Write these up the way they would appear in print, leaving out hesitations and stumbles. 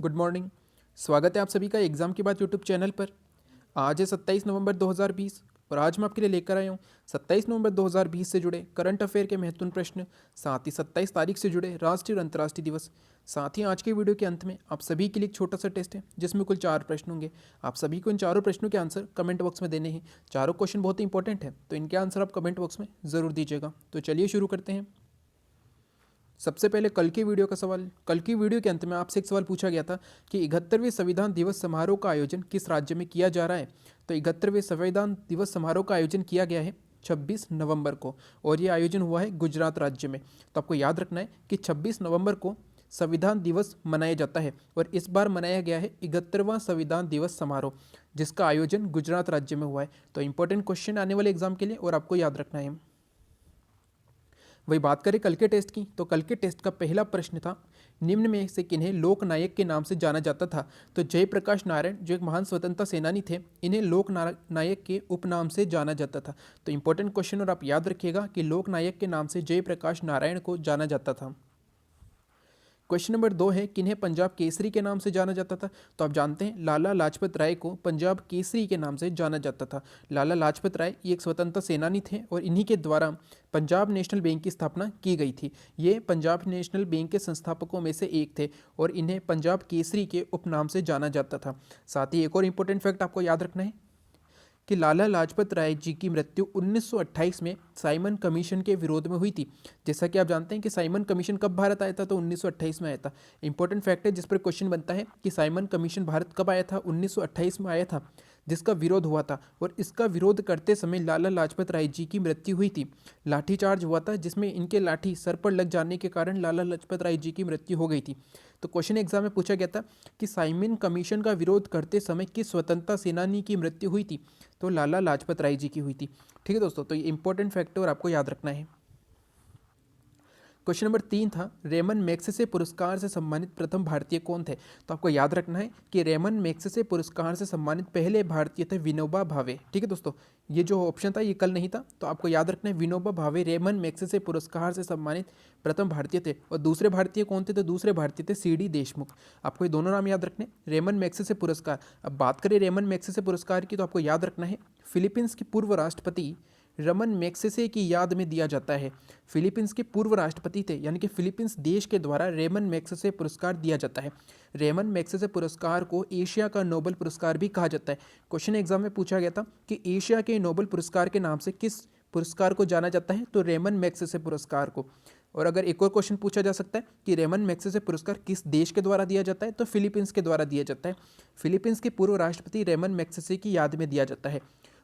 Good morning. स्वागत है आप सभी का एग्ज़ाम के बाद यूट्यूब चैनल पर। आज है 27 नवंबर 2020 और आज मैं आपके लिए लेकर आया हूँ 27 नवंबर 2020 से जुड़े करंट अफेयर के महत्वपूर्ण प्रश्न, साथ ही 27 तारीख से जुड़े राष्ट्रीय और अंतर्राष्ट्रीय दिवस। साथ ही आज के वीडियो के अंत में आप सभी के लिए एक छोटा सा टेस्ट है जिसमें कुल 4 प्रश्न होंगे। आप सभी को इन चारों प्रश्नों के आंसर कमेंट बॉक्स में देने हैं। चारों क्वेश्चन बहुत ही इंपॉर्टेंट है, तो इनके आंसर आप कमेंट बॉक्स में ज़रूर दीजिएगा। तो चलिए शुरू करते हैं। सबसे पहले कल की वीडियो का सवाल। कल की वीडियो के अंत में आपसे एक सवाल पूछा गया था कि 71वें संविधान दिवस समारोह का आयोजन किस राज्य में किया जा रहा है। तो 71वें संविधान दिवस समारोह का आयोजन किया गया है 26 नवंबर को, और ये आयोजन हुआ है गुजरात राज्य में। तो आपको याद रखना है कि 26 नवंबर को संविधान दिवस मनाया जाता है और इस बार मनाया गया है 71वां संविधान दिवस समारोह, जिसका आयोजन गुजरात राज्य में हुआ है। तो इंपॉर्टेंट क्वेश्चन आने वाले एग्जाम के लिए और आपको याद रखना है। वही बात करें कल के टेस्ट की, तो कल के टेस्ट का पहला प्रश्न था, निम्न में से किन्हें लोक नायक के नाम से जाना जाता था। तो जयप्रकाश नारायण जो एक महान स्वतंत्रता सेनानी थे, इन्हें लोक नायक के उपनाम से जाना जाता था। तो इंपॉर्टेंट क्वेश्चन और आप याद रखिएगा कि लोक नायक के नाम से जयप्रकाश नारायण को जाना जाता था। क्वेश्चन नंबर 2 है, किन्हें पंजाब केसरी के नाम से जाना जाता था। तो आप जानते हैं लाला लाजपत राय को पंजाब केसरी के नाम से जाना जाता था। लाला लाजपत राय ये एक स्वतंत्रता सेनानी थे और इन्हीं के द्वारा पंजाब नेशनल बैंक की स्थापना की गई थी। ये पंजाब नेशनल बैंक के संस्थापकों में से एक थे और इन्हें पंजाब केसरी के उपनाम से जाना जाता था। साथ ही एक और इंपॉर्टेंट फैक्ट आपको याद रखना है कि लाला लाजपत राय जी की मृत्यु 1928 में साइमन कमीशन के विरोध में हुई थी। जैसा कि आप जानते हैं कि साइमन कमीशन कब भारत आया था, तो 1928 में आया था। इंपॉर्टेंट फैक्ट है जिस पर क्वेश्चन बनता है कि साइमन कमीशन भारत कब आया था, 1928 में आया था, जिसका विरोध हुआ था और इसका विरोध करते समय लाला लाजपत राय जी की मृत्यु हुई थी। लाठीचार्ज हुआ था जिसमें इनके लाठी सर पर लग जाने के कारण लाला लाजपत राय जी की मृत्यु हो गई थी। तो क्वेश्चन एग्जाम में पूछा गया था कि साइमन कमीशन का विरोध करते समय किस स्वतंत्रता सेनानी की मृत्यु हुई थी। तो लाला लाजपत राय जी की हुई थी। ठीक है दोस्तों, तो ये इंपॉर्टेंट फैक्टर आपको याद रखना है। क्वेश्चन नंबर 3 था, रेमन मैग्सेसे पुरस्कार से सम्मानित प्रथम भारतीय कौन थे। तो आपको याद रखना है कि रेमन मैग्सेसे पुरस्कार से सम्मानित पहले भारतीय थे विनोबा भावे। ठीक है दोस्तों, ये जो ऑप्शन था ये कल नहीं था, तो आपको याद रखना है विनोबा भावे रेमन मैग्सेसे पुरस्कार से सम्मानित प्रथम भारतीय थे। और दूसरे भारतीय कौन थे, तो दूसरे भारतीय थे सी डी देशमुख। आपको ये दोनों नाम याद रखने, रेमन मैग्सेसे पुरस्कार। अब बात करें रेमन मैग्सेसे पुरस्कार की, तो आपको याद रखना है फिलीपींस के पूर्व राष्ट्रपति रमन मैग्सेसे की याद में दिया जाता है। फिलीपींस के पूर्व राष्ट्रपति थे, यानी कि फिलीपींस देश के द्वारा रेमन मैग्सेसे पुरस्कार दिया जाता है। रेमन मैग्सेसे पुरस्कार को एशिया का नोबेल पुरस्कार भी कहा जाता है। क्वेश्चन एग्जाम में पूछा गया था कि एशिया के नोबेल पुरस्कार के नाम से किस पुरस्कार को जाना जाता है, तो रेमन मैग्सेसे पुरस्कार को। और अगर एक और क्वेश्चन पूछा जा सकता है कि रेमन मैग्सेसे पुरस्कार किस देश के द्वारा दिया जाता है, तो फिलीपींस के द्वारा दिया जाता है। फिलीपींस के पूर्व राष्ट्रपति रेमन मैग्सेसे की याद में दिया जाता है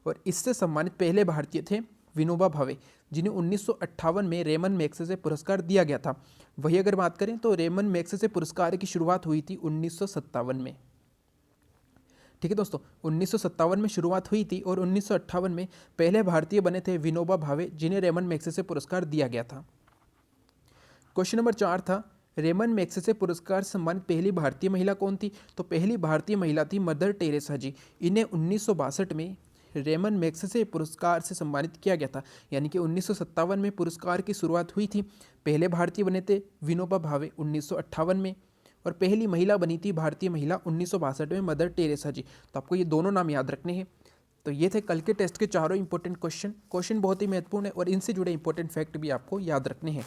और इससे सम्मानित पहले भारतीय थे विनोबा भावे, जिन्हें 1958 में रेमन मैग्सेसे पुरस्कार दिया गया था। वही अगर बात करें तो रेमन मैग्सेसे पुरस्कार की शुरुआत हुई थी 1957 में। ठीक है दोस्तों, 1957 में शुरुआत हुई थी और 1958 में पहले भारतीय बने थे विनोबा भावे, जिन्हें रेमन मैग्सेसे पुरस्कार दिया गया था। क्वेश्चन नंबर 4 था, रेमन मैग्सेसे पुरस्कार से सम्मानित पहली भारतीय महिला कौन थी। तो पहली भारतीय महिला थी मदर टेरेसा जी। इन्हें 1962 में रेमन मैग्सेसे पुरस्कार से सम्मानित किया गया था, यानी कि 1957 में पुरस्कार की शुरुआत हुई थी। पहले भारतीय बने थे विनोबा भावे 1958 में, और पहली महिला बनी थी भारतीय महिला 1962 में मदर टेरेसा जी। तो आपको ये दोनों नाम याद रखने हैं। तो ये थे कल के टेस्ट के चारों इंपॉर्टेंट क्वेश्चन बहुत ही महत्वपूर्ण है और इनसे जुड़े इंपॉर्टेंट फैक्ट भी आपको याद रखने हैं।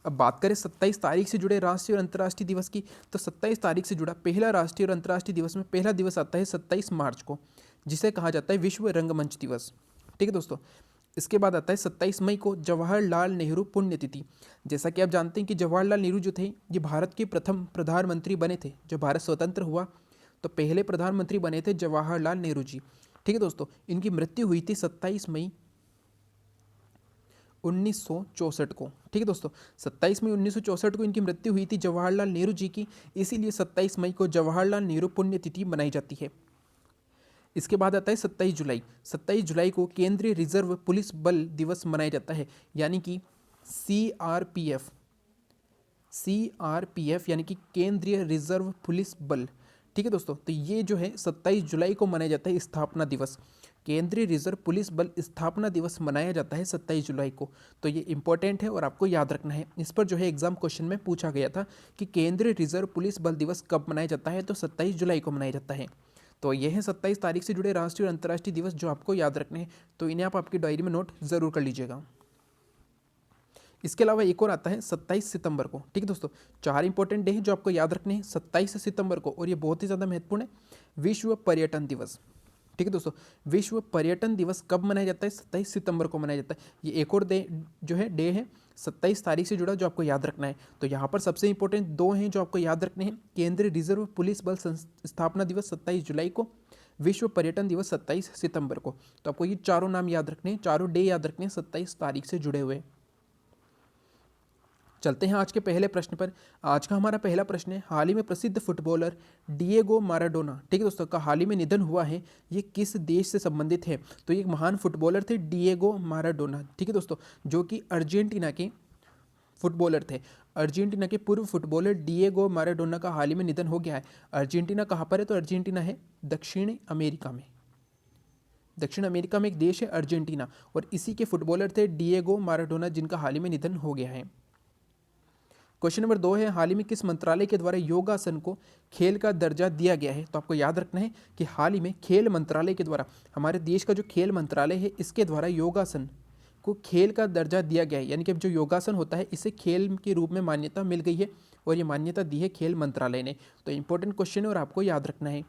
अब बात करें 27 तारीख से जुड़े राष्ट्रीय और अंतर्राष्ट्रीय दिवस की, तो 27 तारीख से जुड़ा पहला राष्ट्रीय और अंतर्राष्ट्रीय दिवस में पहला दिवस आता है 27 मार्च को, जिसे कहा जाता है विश्व रंगमंच दिवस। ठीक है दोस्तों, इसके बाद आता है 27 मई को जवाहरलाल नेहरू पुण्यतिथि। जैसा कि आप जानते हैं कि जवाहरलाल नेहरू जो थे ये भारत के प्रथम प्रधानमंत्री बने थे। जब भारत स्वतंत्र हुआ तो पहले प्रधानमंत्री बने थे जवाहरलाल नेहरू जी। ठीक है दोस्तों, इनकी मृत्यु हुई थी 27 मई 1964 को। ठीक है दोस्तों, 27 मई 1964 को इनकी मृत्यु हुई थी जवाहरलाल नेहरू जी की, इसीलिए 27 मई को जवाहरलाल नेहरू पुण्यतिथि मनाई जाती है। इसके बाद आता है 27 जुलाई। 27 जुलाई को केंद्रीय रिजर्व पुलिस बल दिवस मनाया जाता है, यानी कि CRPF। CRPF यानी कि केंद्रीय रिजर्व पुलिस बल। ठीक है दोस्तों, तो ये जो है 27 जुलाई को मनाया जाता है स्थापना दिवस। केंद्रीय रिजर्व पुलिस बल स्थापना दिवस मनाया जाता है 27 जुलाई को। तो ये इंपॉर्टेंट है और आपको याद रखना है। इस पर जो है एग्जाम क्वेश्चन में पूछा गया था कि केंद्रीय रिजर्व पुलिस बल दिवस कब मनाया जाता है, तो 27 जुलाई को मनाया जाता है। तो ये है 27 तारीख से जुड़े राष्ट्रीय और अंतर्राष्ट्रीय दिवस जो आपको याद रखने हैं। तो इन्हें आप आपकी डायरी में नोट जरूर कर लीजिएगा। इसके अलावा एक और आता है 27 सितंबर को। ठीक है दोस्तों, 4 इंपॉर्टेंट डे हैं जो आपको याद रखने हैं 27 सितंबर को, और ये बहुत ही ज़्यादा महत्वपूर्ण है, विश्व पर्यटन दिवस। ठीक है दोस्तों, विश्व पर्यटन दिवस कब मनाया जाता है? 27 सितंबर को मनाया जाता है। ये एक और डे है 27 तारीख से जुड़ा जो आपको याद रखना है। तो यहाँ पर सबसे इंपॉर्टेंट 2 हैं जो आपको याद रखने हैं, केंद्रीय रिजर्व पुलिस बल स्थापना दिवस 27 जुलाई को, विश्व पर्यटन दिवस 27 सितंबर को। तो आपको ये चारों नाम याद रखने हैं, चारों डे याद रखने हैं 27 तारीख से जुड़े हुए। चलते हैं आज के पहले प्रश्न पर। आज का हमारा पहला प्रश्न है, हाल ही में प्रसिद्ध फुटबॉलर डिएगो माराडोना, ठीक है दोस्तों, का हाल ही में निधन हुआ है, ये किस देश से संबंधित है? तो ये एक महान फुटबॉलर थे डिएगो माराडोना, ठीक है दोस्तों, जो कि अर्जेंटीना के फुटबॉलर थे। अर्जेंटीना के पूर्व फुटबॉलर डिएगो माराडोना का हाल ही में निधन हो गया है। अर्जेंटीना कहाँ पर है? तो अर्जेंटीना है दक्षिण अमेरिका में। दक्षिण अमेरिका में एक देश है अर्जेंटीना, और इसी के फुटबॉलर थे डिएगो माराडोना, जिनका हाल ही में निधन हो गया है। क्वेश्चन नंबर 2 है, हाल ही में किस मंत्रालय के द्वारा योगासन को खेल का दर्जा दिया गया है? तो आपको याद रखना है कि हाल ही में खेल मंत्रालय के द्वारा, हमारे देश का जो खेल मंत्रालय है, इसके द्वारा योगासन को खेल का दर्जा दिया गया है। यानी कि जो योगासन होता है इसे खेल के रूप में मान्यता मिल गई है, और ये मान्यता दी है खेल मंत्रालय ने। तो इंपॉर्टेंट क्वेश्चन है और आपको याद रखना है।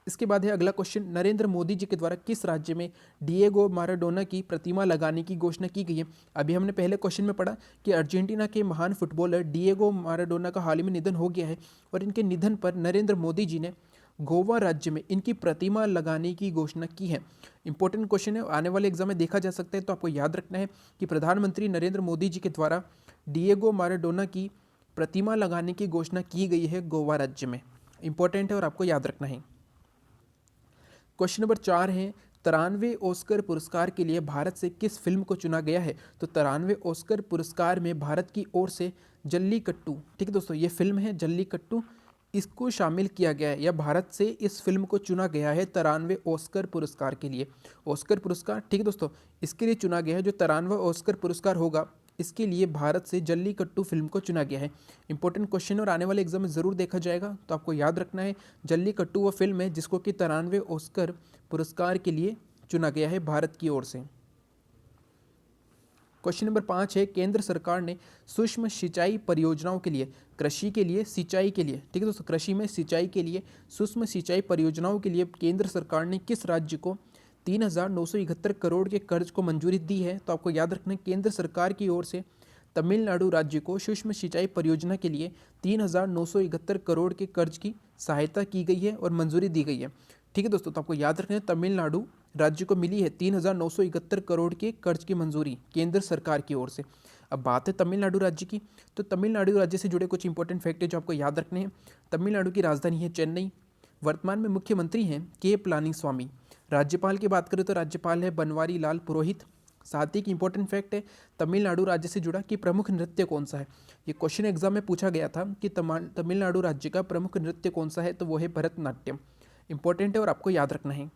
इसके बाद है अगला क्वेश्चन, नरेंद्र मोदी जी के द्वारा किस राज्य में डिएगो माराडोना की प्रतिमा लगाने की घोषणा की गई है? अभी हमने पहले क्वेश्चन में पढ़ा कि अर्जेंटीना के महान फुटबॉलर डिएगो माराडोना का हाल ही में निधन हो गया है, और इनके निधन पर नरेंद्र मोदी जी ने गोवा राज्य में इनकी प्रतिमा लगाने की घोषणा की है। इंपॉर्टेंट क्वेश्चन है, आने वाले एग्जाम में देखा जा सकता है। तो आपको याद रखना है कि प्रधानमंत्री नरेंद्र मोदी जी के द्वारा डिएगो माराडोना की प्रतिमा लगाने की घोषणा की गई है गोवा राज्य में। इंपॉर्टेंट है और आपको याद रखना है। क्वेश्चन नंबर 4 है, 93वें ऑस्कर पुरस्कार के लिए भारत से किस फिल्म को चुना गया है? तो 93वें ऑस्कर पुरस्कार में भारत की ओर से जल्लीकट्टू, ठीक है दोस्तों, ये फिल्म है जल्लीकट्टू, इसको शामिल किया गया है, या भारत से इस फिल्म को चुना गया है 93वें ऑस्कर पुरस्कार के लिए। ऑस्कर पुरस्कार, ठीक है दोस्तों, इसके लिए चुना गया है। जो 93वां ऑस्कर पुरस्कार होगा, इसके लिए भारत से जल्लीकट्टू फिल्म को चुना गया है। इंपॉर्टेंट क्वेश्चन और आने वाले एग्जाम में ज़रूर देखा जाएगा। तो आपको याद रखना है, जल्लीकट्टू वो फिल्म है जिसको कि 93वें ऑस्कर पुरस्कार के लिए चुना गया है भारत की ओर से। क्वेश्चन नंबर 5 है, केंद्र सरकार ने सूक्ष्म सिंचाई परियोजनाओं के लिए, कृषि के लिए, सिंचाई के लिए, ठीक है दोस्तों, कृषि में सिंचाई के लिए सूक्ष्म सिंचाई परियोजनाओं के लिए केंद्र सरकार ने किस राज्य को 3,971 करोड़ के कर्ज को मंजूरी दी है? तो आपको याद रखना है, केंद्र सरकार की ओर से तमिलनाडु राज्य को सूक्ष्म सिंचाई परियोजना के लिए 3,971 करोड़ के कर्ज की सहायता की गई है और मंजूरी दी गई है। ठीक है दोस्तों, तो आपको याद रखना है, तमिलनाडु राज्य को मिली है 3,971 करोड़ के कर्ज की मंजूरी केंद्र सरकार की ओर से। अब बात है तमिलनाडु राज्य की, तो तमिलनाडु राज्य से जुड़े कुछ इंपॉर्टेंट फैक्ट है जो आपको याद रखने हैं। तमिलनाडु की राजधानी है चेन्नई। वर्तमान में मुख्यमंत्री हैं के पलानीस्वामी। राज्यपाल की बात करें तो राज्यपाल है बनवारी लाल पुरोहित। साथ ही की इंपॉर्टेंट फैक्ट है, तमिलनाडु राज्य से जुड़ा कि प्रमुख नृत्य कौन सा है? ये क्वेश्चन एग्जाम में पूछा गया था कि तमिलनाडु राज्य का प्रमुख नृत्य कौन सा है, तो वो है भरतनाट्यम। इंपॉर्टेंट है और आपको याद रखना है।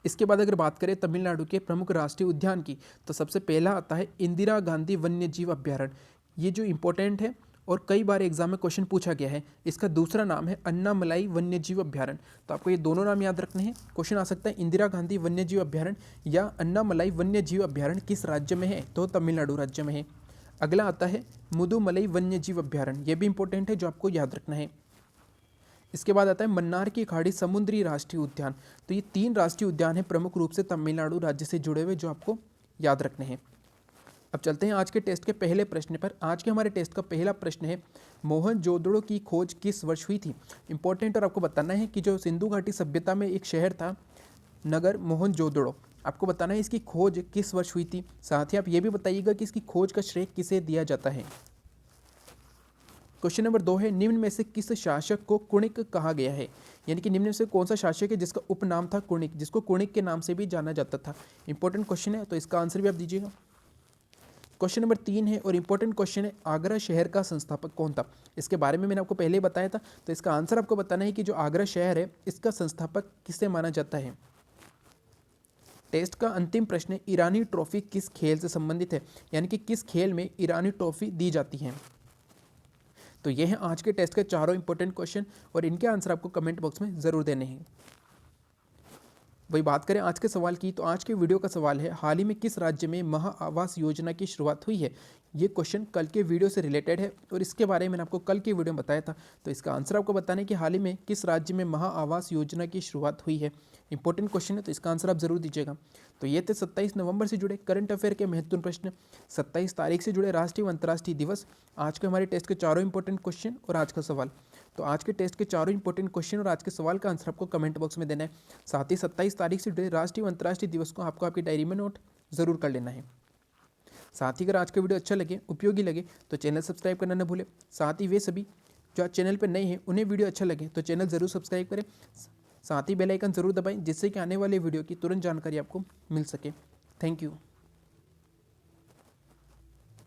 इसके बाद अगर बात करें तमिलनाडु के प्रमुख राष्ट्रीय उद्यान की, तो सबसे पहला आता है इंदिरा गांधी वन्य जीव अभ्यारण्य। ये जो इंपॉर्टेंट है और कई बार एग्जाम में क्वेश्चन पूछा गया है। इसका दूसरा नाम है अन्नामलाई वन्य जीव अभ्यारण्य। तो आपको ये दोनों नाम याद रखने हैं। क्वेश्चन आ सकता है इंदिरा गांधी वन्य जीव अभ्यारण्य या अन्नामलाई वन्य जीव अभ्यारण्य किस राज्य में है? तो तमिलनाडु राज्य में है। अगला आता है मुदुमलई वन्य जीव अभ्यारण्य। ये भी इंपॉर्टेंट है जो आपको याद रखना है। इसके बाद आता है मन्नार की खाड़ी समुद्री राष्ट्रीय उद्यान। तो ये 3 राष्ट्रीय उद्यान हैं प्रमुख रूप से तमिलनाडु राज्य से जुड़े हुए, जो आपको याद रखने हैं। अब चलते हैं आज के टेस्ट के पहले प्रश्न पर। आज के हमारे टेस्ट का पहला प्रश्न है, मोहनजोदड़ो की खोज किस वर्ष हुई थी? इंपॉर्टेंट, और आपको बताना है कि जो सिंधु घाटी सभ्यता में एक शहर था नगर मोहनजोदड़ो, आपको बताना है इसकी खोज किस वर्ष हुई थी। साथ ही आप ये भी बताइएगा कि इसकी खोज का श्रेय किसे दिया जाता है। क्वेश्चन नंबर 2 है, निम्न में से किस शासक को कुणिक कहा गया है? यानी कि निम्न में से कौन सा शासक है जिसका उपनाम था कुणिक, जिसको कुणिक के नाम से भी जाना जाता था? इंपॉर्टेंट क्वेश्चन है, तो इसका आंसर भी आप दीजिएगा। क्वेश्चन नंबर 3 है और इंपॉर्टेंट क्वेश्चन है, आगरा शहर का संस्थापक कौन था? इसके बारे में मैंने आपको पहले ही बताया था, तो इसका आंसर आपको बताना है कि जो आगरा शहर है इसका संस्थापक किसे माना जाता है। टेस्ट का अंतिम प्रश्न है, ईरानी ट्रॉफी किस खेल से संबंधित है, यानी कि किस खेल में ईरानी ट्रॉफी दी जाती है। तो ये हैं आज के टेस्ट के चारों इंपॉर्टेंट क्वेश्चन और इनके आंसर आपको कमेंट बॉक्स में ज़रूर देने हैं। वही बात करें आज के सवाल की, तो आज के वीडियो का सवाल है, हाल ही में किस राज्य में महा आवास योजना की शुरुआत हुई है। ये क्वेश्चन कल के वीडियो से रिलेटेड है और इसके बारे में मैंने आपको कल के वीडियो में बताया था, तो इसका आंसर आपको बताना है कि हाल ही में किस राज्य में महा आवास योजना की शुरुआत हुई है। इंपॉर्टेंट क्वेश्चन है, तो इसका आंसर आप जरूर दीजिएगा। तो ये थे 27 नवंबर से जुड़े करंट अफेयर के महत्वपूर्ण प्रश्न, 27 तारीख से जुड़े राष्ट्रीय व अंतर्राष्ट्रीय दिवस, आज के हमारे टेस्ट के चारों इंपॉर्टेंट क्वेश्चन और आज का सवाल। तो आज के टेस्ट के चारों इंपॉर्टेंट क्वेश्चन और आज के सवाल का आंसर आपको कमेंट बॉक्स में देना है। साथ ही 27 तारीख से जुड़े राष्ट्रीय व अंतर्राष्ट्रीय दिवस को आपको आपकी डायरी में नोट जरूर कर लेना है। साथ ही अगर आज का वीडियो अच्छा लगे, उपयोगी लगे, तो चैनल सब्सक्राइब करना न भूलें। साथ ही वे सभी जो चैनल पर नए हैं उन्हें वीडियो अच्छा लगे तो चैनल ज़रूर सब्सक्राइब करें। साथ ही बेल आइकन ज़रूर दबाएं जिससे कि आने वाले वीडियो की तुरंत जानकारी आपको मिल सके। Thank you.